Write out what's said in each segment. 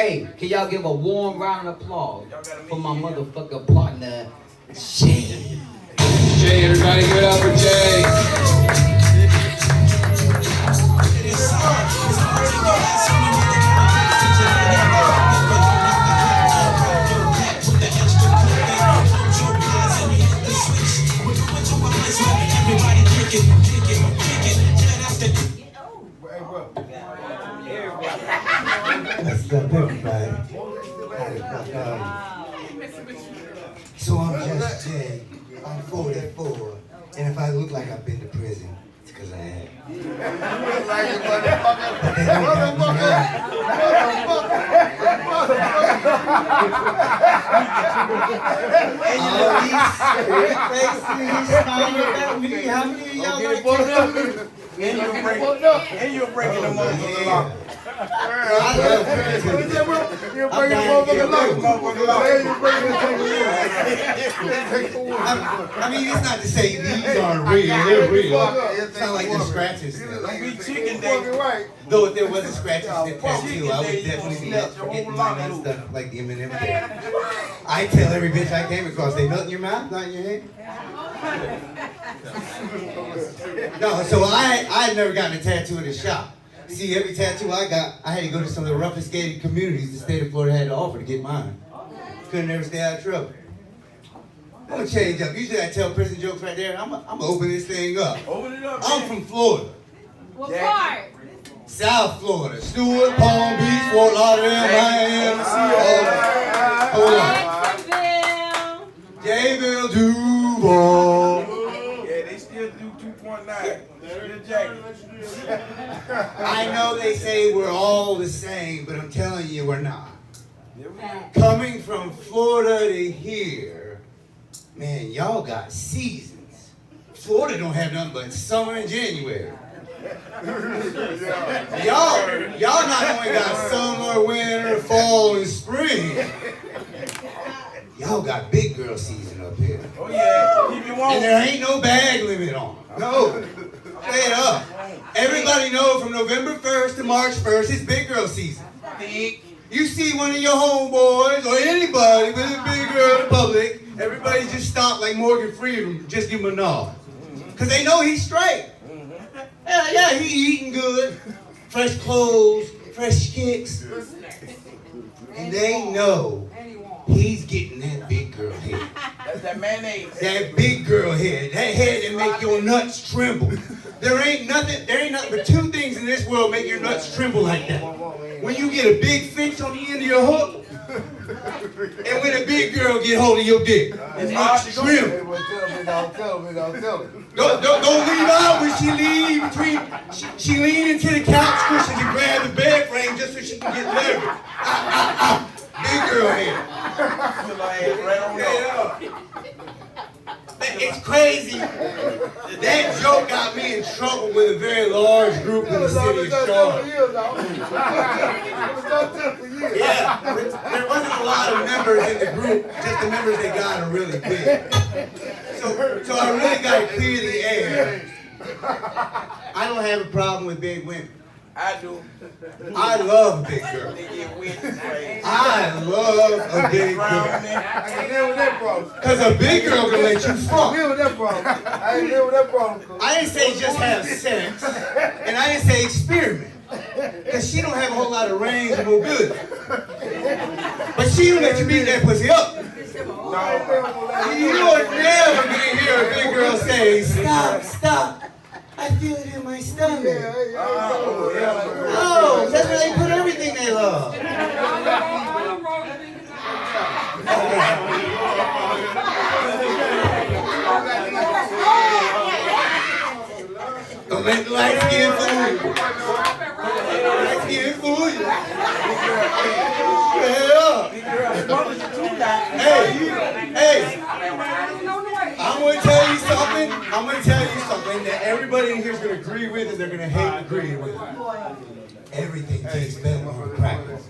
Hey, can y'all give a warm round of applause for my motherfucker partner, Jay? Jay, everybody give it up for Jay. What's up, everybody? So I'm just Jay. I'm 44, and if I look like I've been to prison, it's because I have. But they don't got me all these straight faces smiling at me. How many of y'all like to? And you're breaking them motherfuckers off. I love You're breaking the motherfuckers off. I mean, it's not to say these aren't real. They're real. It's not like the scratches. Don't be chicken day. Though if there was a scratches and tattoo, I would definitely be up for getting mine stuff like the M&M thing. I tell every bitch I came across, they nut in your mouth, not in your head. No, so I had never gotten a tattoo in a shop. See, every tattoo I got, I had to go to some of the roughest gated communities the state of Florida had to offer to get mine. Couldn't ever stay out of trouble. I'm gonna change up. Usually I tell prison jokes right there. I'm gonna open this thing up. Open it up. I'm from Florida. What part? South Florida. Stewart, Palm Beach, Fort Lauderdale, Miami. Hold on. Jacksonville, Duval. Yeah, they still do 2.9. Still jacking. I know they say we're all the same, but I'm telling you we're not. Coming from Florida to here, man, y'all got seasons. Florida don't have nothing but summer and January. Y'all not only got summer, winter, fall, and spring. Y'all got big girl season up here. Oh yeah, keep you warm. And there ain't no bag limit on them. No. Straight up. Everybody knows from November 1st to March 1st, it's big girl season. You see one of your homeboys or anybody with a big girl in public, everybody just stop like Morgan Freeman, just give him a nod. Because they know he's straight. Yeah, he eating good. Fresh clothes, fresh kicks. And they know he's getting that big girl head. That's that mayonnaise. That big girl head. That head that make your nuts tremble. There ain't nothing but two things in this world make your nuts tremble like that. When you get a big fish on the end of your hook, and when a big girl get hold of your dick. It's nuts tremble. Don't leave out when she leave between. She lean into the couch cushions and grab the bed frame just so she can get leverage. Big girl head. It's crazy. That joke got me in trouble with a very large group in the city of Charlotte. Yeah, there wasn't a lot of members in the group, just the members they got are really big. So I really got to clear the air. I don't have a problem with big women. I do. I love a big girl. They get wet and crazy. I love a big girl. I can live with that problem. Because a big girl can let you fuck. I live with that problem. I ain't live with that problem. I didn't say just have sex, and I didn't say experiment. Because she don't have a whole lot of range and mobility. But she will let you beat that pussy up. You will never gonna hear a big girl say, stop. I feel it in my stomach. Oh, that's where they put everything they love. Don't let the light skin fool you. Light skin fool you. Hey. I'm gonna tell you something that everybody in here is gonna agree with and they're gonna hate agreeing with. Everything tastes better on practice.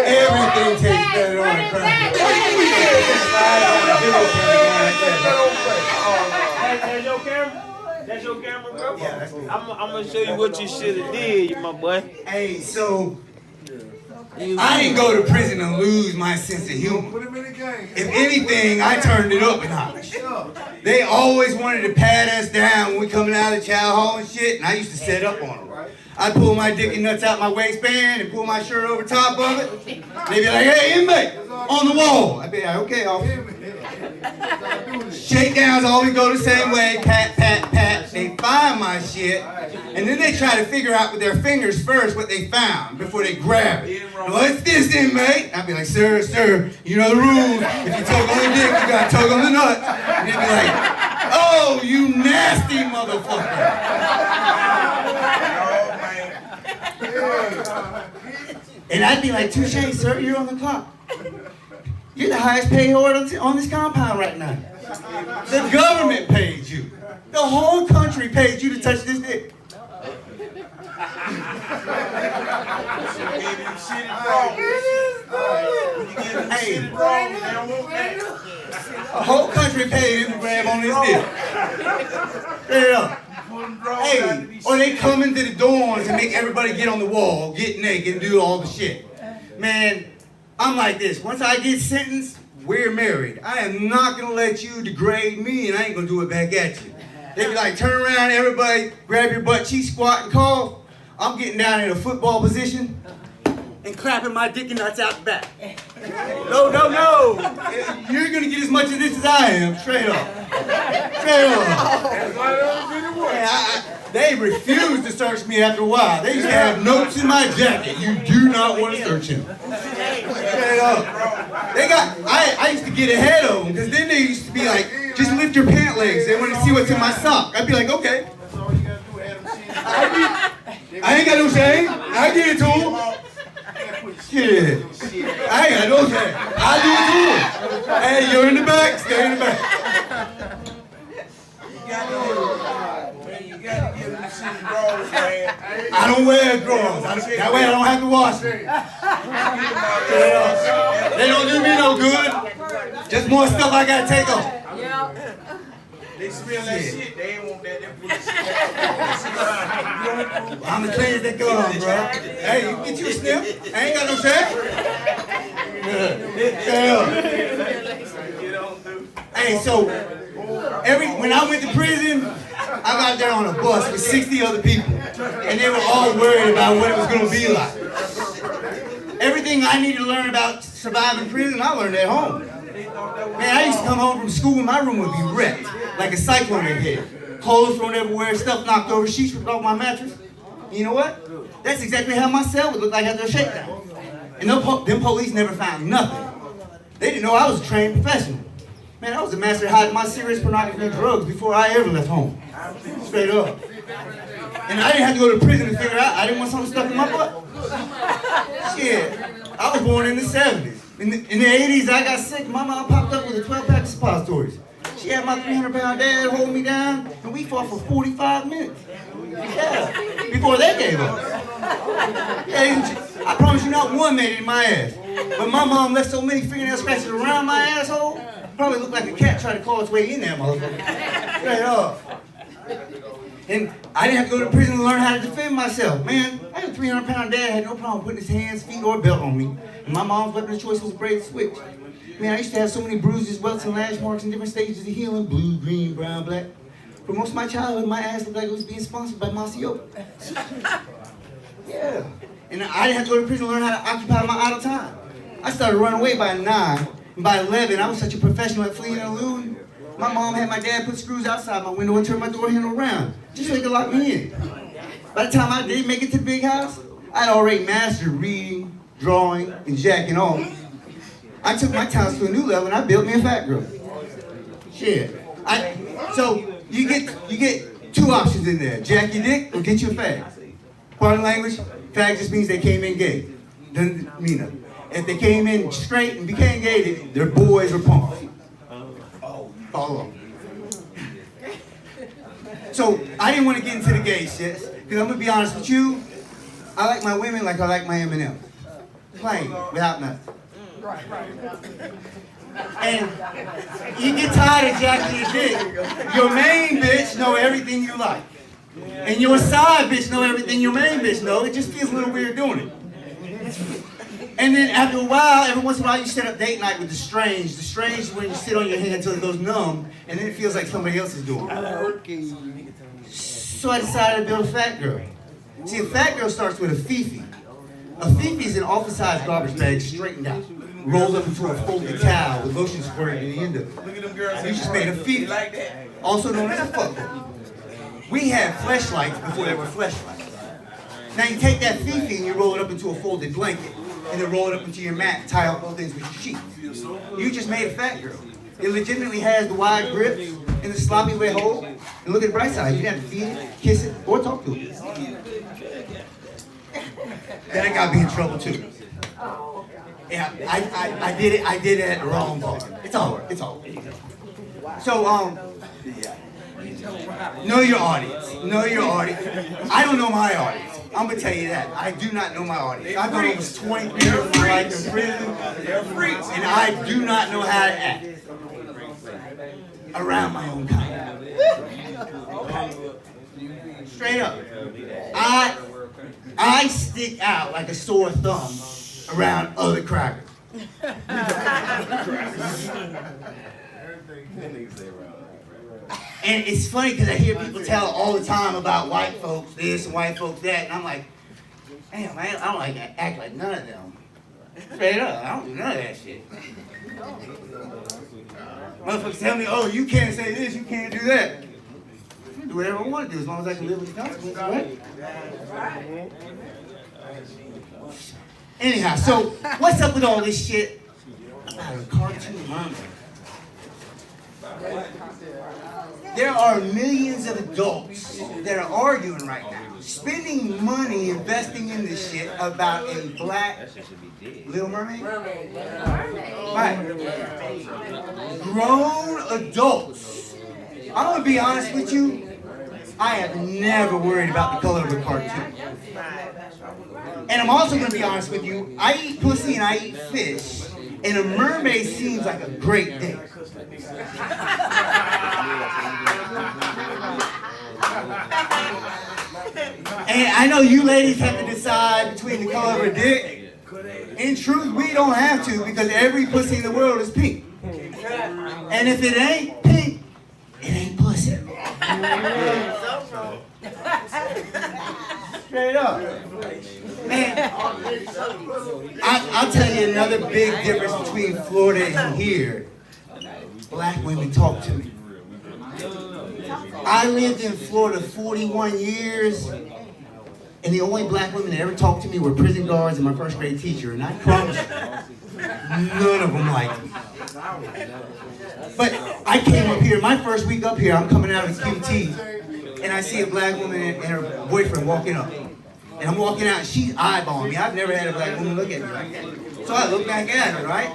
Everything tastes better on practice. That's your camera? That's your camera, bro? Yeah, that's me. I'm gonna show you what you should have did, my boy. Hey, so I didn't go to prison to lose my sense of humor. Put him in the game. If anything, I turned it up a notch. They always wanted to pat us down when we coming out of chow hall and shit, and I used to set up on them. I'd pull my dick and nuts out my waistband and pull my shirt over top of it. They'd be like, hey, inmate, on the wall. I'd be like, okay, officer. Shakedowns always go the same way, pat, pat, pat. They find my shit, and then they try to figure out with their fingers first what they found before they grab it. What's this, inmate? I'd be like, sir, you know the rules. If you tug on the dick, you gotta tug on the nuts. And they'd be like, oh, you nasty motherfucker. And I'd be like, touche, sir, you're on the clock. You're the highest paid whore on this compound right now. The government paid you. The whole country paid you to touch this dick. Hey, the whole country paid him to grab on this dick. Straight up. Hey, or they come into the dorms and make everybody get on the wall, get naked, and do all the shit. Man, I'm like this. Once I get sentenced, we're married. I am not gonna let you degrade me, and I ain't gonna do it back at you. They be like, turn around, everybody, grab your butt cheek, squat, and cough. I'm getting down in a football position and clapping my dick and nuts out the back. No. You're gonna get as much of this as I am, straight up. Straight up. They refused to search me after a while. They used to have notes in my jacket. You do not want to search him. Straight up. I used to get ahead of them, because then they used to be like, just lift your pant legs. They wanted to see what's in my sock. I'd be like, okay. I ain't got no shame. I get it to him. Shit. I ain't got no shame. I do it to him. Hey, you're in the back. Stay in the back. I don't wear drawers. That way I don't have to wash them. They don't do me no good. Just more stuff I gotta take off. They smell that shit. They ain't want that. I'm the cleanest they come, bro. Hey, you get you a sniff. I ain't got no shame. Hey, so when I went to prison, I got there on a bus with 60 other people, and they were all worried about what it was gonna be like. Everything I needed to learn about surviving prison, I learned at home. Man, I used to come home from school and my room would be wrecked, like a cyclone had hit. Clothes thrown everywhere, stuff knocked over, sheets ripped off my mattress. And you know what? That's exactly how my cell would look like after a shakedown. And them police never found nothing. They didn't know I was a trained professional. Man, I was a master at hiding my serious pornography and drugs before I ever left home. Straight up. And I didn't have to go to prison to figure out I didn't want something stuck in my butt. Shit, I was born in the 70s. In the 80s, I got sick. My mom popped up with a 12-pack of suppositories. She had my 300-pound dad hold me down, and we fought for 45 minutes. Yeah, before they gave up. Yeah, I promise you not one made it in my ass. But my mom left so many fingernail scratches around my asshole, probably looked like a cat trying to claw its way in there, motherfucker. Straight up. And I didn't have to go to prison to learn how to defend myself. Man, I had a 300-pound dad, had no problem putting his hands, feet, or belt on me. And my mom's weapon of choice was a braid switch. Man, I used to have so many bruises, welts, and lash marks in different stages of healing. Blue, green, brown, black. For most of my childhood, my ass looked like it was being sponsored by Maceo. Yeah. And I didn't have to go to prison to learn how to occupy my idle time. I started running away by 9. And by 11, I was such a professional at fleeing and eluding. My mom had my dad put screws outside my window and turn my door handle around, just so he could lock me in. By the time I did make it to the big house, I'd already mastered reading, drawing, and jacking off. I took my talents to a new level and I built me a fat girl. Shit. So you get two options in there: jack your dick or get you a fag. Part of the language, fag just means they came in gay. Doesn't mean nothing. If they came in straight and became gay, they're boys or punks. Follow up. So I didn't want to get into the gay shit, because I'm gonna be honest with you, I like my women like I like my M&Ms. Plain, without nuts. And you get tired of jacking your dick. Your main bitch know everything you like. And your side bitch know everything your main bitch know. It just feels a little weird doing it. And then after a while, every once in a while you set up date night with the strange. The strange is when you sit on your hand until it goes numb, and then it feels like somebody else is doing it. So I decided to build a fat girl. See, a fat girl starts with a fifi. A fifi is an office-sized garbage bag straightened out, rolled up into a folded towel with lotion squirted in the end of it. Look at them girls. You just made a fifi, Like that. also known as a fuck girl. We had fleshlights before there were fleshlights. Now you take that fifi and you roll it up into a folded blanket, and then roll it up into your mat and tie up both ends with your sheet. You just made a fat girl. It legitimately has the wide grip and the sloppy wet hole. And look at the bright side. You didn't have to feed it, kiss it, or talk to it. Then I got me in trouble too. Yeah, I did it at the wrong bar. It's all right. It's all right. So know your audience. Know your audience. I don't know my audience. I'm gonna tell you that. I do not know my audience. I've done almost 23 years of my life in prison, and I do not know how to act around my own kind. Straight up. I stick out like a sore thumb around other crackers. And it's funny because I hear people tell all the time about white folks this and white folks that, and I'm like, damn, man, I don't like to act like none of them. Straight up, I don't do none of that shit. Motherfuckers tell me, oh, you can't say this, you can't do that. I can do whatever I want to do as long as I can live with the consequences, right? Anyhow, so what's up with all this shit about a cartoon manga? There are millions of adults that are arguing right now, spending money investing in this shit about a black Little Mermaid? Right. Grown adults. I'm gonna be honest with you, I have never worried about the color of a cartoon. And I'm also gonna be honest with you, I eat pussy and I eat fish, and a mermaid seems like a great date. And I know you ladies have to decide between the color of a dick. In truth, we don't have to because every pussy in the world is pink. And if it ain't pink, it ain't pussy. Straight up. Man, I'll tell you another big difference between Florida and here. Black women talk to me. I lived in Florida 41 years, and the only black women that ever talked to me were prison guards and my first grade teacher, and I promise you, none of them liked me. But I came up here, my first week up here, I'm coming out of the QT, and I see a black woman and her boyfriend walking up. And I'm walking out, and she's eyeballing me. I've never had a black woman look at me like that. So I look back at her, right?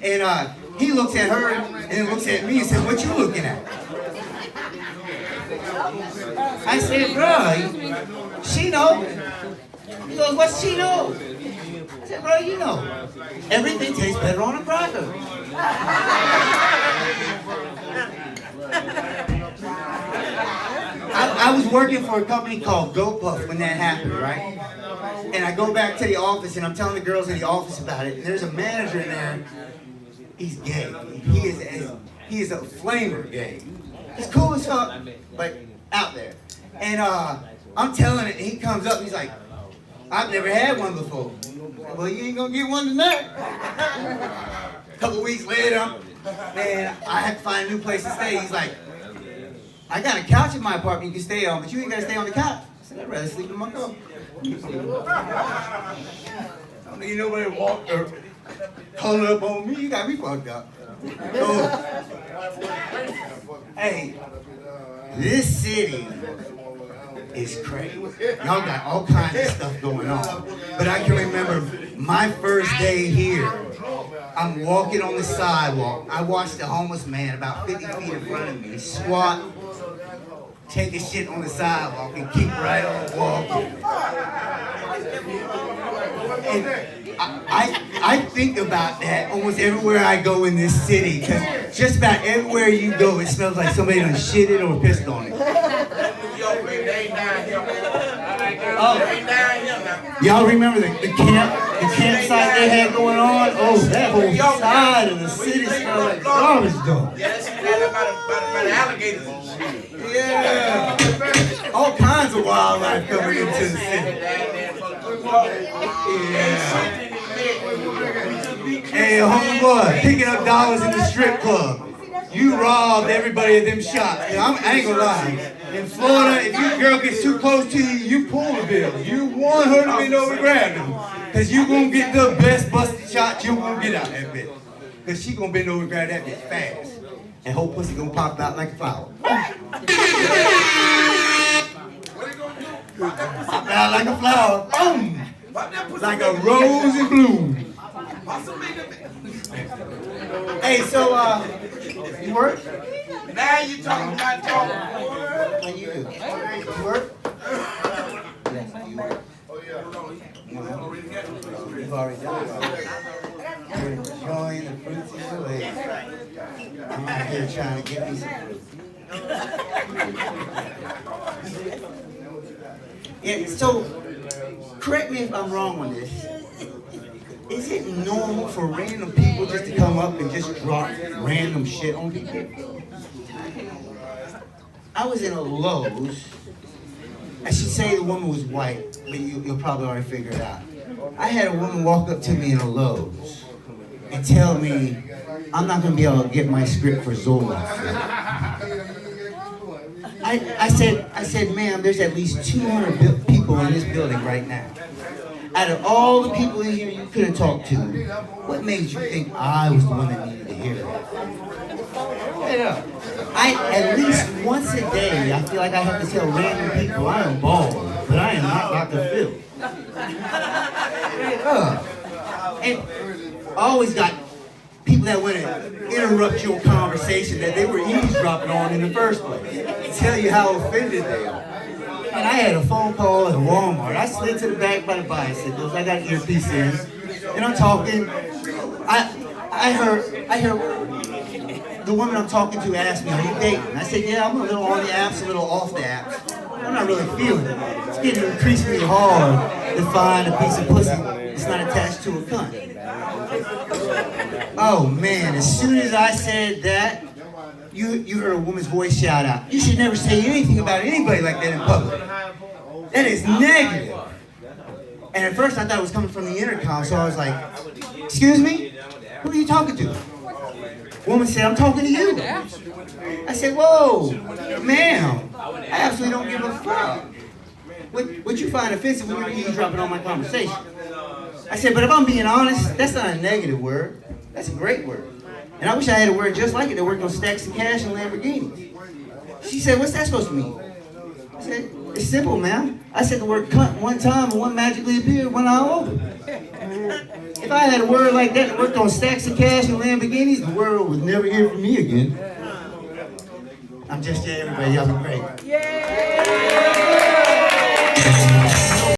And he looks at her and then looks at me and says, "What you looking at?" I said, "Bro, she know." He goes, "What she know?" I said, "Bro, you know, everything tastes better on a cracker." I was working for a company called GoPuff when that happened, right? And I go back to the office and I'm telling the girls in the office about it. And there's a manager in there. He's gay. He is a flamer gay. He's cool as fuck, but out there. And I'm telling it, and he comes up and he's like, "I've never had one before." "Well, you ain't gonna get one tonight." A couple weeks later, man, I had to find a new place to stay. He's like, "I got a couch in my apartment you can stay on, but you ain't gotta stay on the couch." I said, "I'd rather sleep in my car." I don't need nobody to walk or color up on me. You got me fucked up. Oh. Hey, this city is crazy. Y'all got all kinds of stuff going on. But I can remember my first day here. I'm walking on the sidewalk. I watched a homeless man about 50 feet in front of me squat, take a shit on the sidewalk, and keep right on walking. And I think about that almost everywhere I go in this city, because just about everywhere you go, it smells like somebody done shitted or pissed on it. Oh, y'all remember the campsite they had going on? Oh, that whole side of the city smelled like garbage dump. Yeah. All kinds of wildlife coming into the city. Yeah. Hey, homeboy, picking up dollars in the strip club. You robbed everybody at them shops. I ain't gonna lie. In Florida, if your girl gets too close to you, you pull the bill. You want her to bend over and grab them. Because you gonna get the best busted shot you gonna get out that bitch. Because she gonna bend over and grab that bitch fast. And whole pussy gonna pop out like a flower. Pop out like a flower. Boom! Like a rose in bloom. Hey, so, you work? Now you talking about talking. What do you do? You work? Yes, you work. You've already done it. You're enjoying the fruits of your labor. I'm out here trying to get me some fruit. Yeah, so, correct me if I'm wrong on this. Is it normal for random people just to come up and just drop random shit on people? I was in a Lowe's. I should say the woman was white, but you'll probably already figure it out. I had a woman walk up to me in a Lowe's and tell me, I'm not going to be able to get my script for Zola. I said, ma'am, there's at least 200 people in this building right now. Out of all the people in here you could have talked to, what made you think I was the one that needed to hear it? At least once a day, I feel like I have to tell random people I am bald, but I am not Dr. Phil. And I always got people that want to interrupt your conversation that they were eavesdropping on in the first place. Tell you how offended they are. And I had a phone call at Walmart. I slid to the back by the bicycles. I got earpiece in, and I'm talking. I heard the woman I'm talking to asked me, "Are you dating?" I said, "Yeah, I'm a little on the apps, a little off the apps. I'm not really feeling it. It's getting increasingly hard to find a piece of pussy that's not attached to a cunt." Oh man! As soon as I said that, you heard a woman's voice shout out, "You should never say anything about anybody like that in public. That is negative." And at first I thought it was coming from the intercom, so I was like, "Excuse me? Who are you talking to?" Woman said, "I'm talking to you." I said, "Whoa, ma'am, I absolutely don't give a fuck. What you find offensive when you're eavesdropping on my conversation?" I said, "But if I'm being honest, that's not a negative word. That's a great word. And I wish I had a word just like it that worked on stacks of cash and Lamborghinis." She said, "What's that supposed to mean?" I said, "It's simple, ma'am. I said the word cunt one time and one magically appeared when I opened. If I had a word like that that worked on stacks of cash and Lamborghinis, the world would never hear from me again." I'm just everybody. Y'all be great. Yeah.